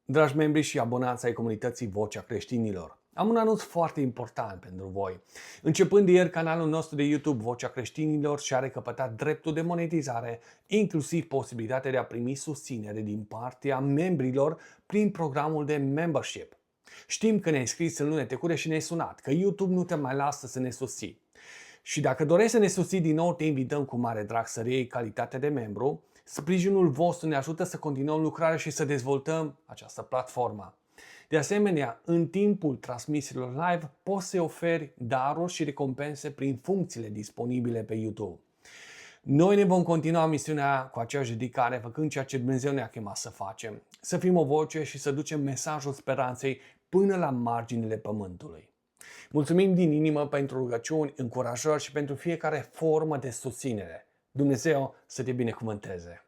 Dragi membri și abonați ai comunității Vocea Creștinilor, am un anunț foarte important pentru voi. Începând de ieri, canalul nostru de YouTube Vocea Creștinilor și-a recăpătat dreptul de monetizare, inclusiv posibilitatea de a primi susținere din partea membrilor prin programul de membership. Știm că ne-ai scris în lunile trecute și ne-ai sunat, că YouTube nu te mai lasă să ne susții. Și dacă dorești să ne susții din nou, te invităm cu mare drag să reiei calitatea de membru. Sprijinul vostru ne ajută să continuăm lucrarea și să dezvoltăm această platformă. De asemenea, în timpul transmisiilor live poți să oferi daruri și recompense prin funcțiile disponibile pe YouTube. Noi ne vom continua misiunea cu aceeași dedicare, făcând ceea ce Dumnezeu ne-a chemat să facem. Să fim o voce și să ducem mesajul speranței până la marginile pământului. Mulțumim din inimă pentru rugăciuni, încurajări și pentru fiecare formă de susținere. Dumnezeu să te binecuvânteze!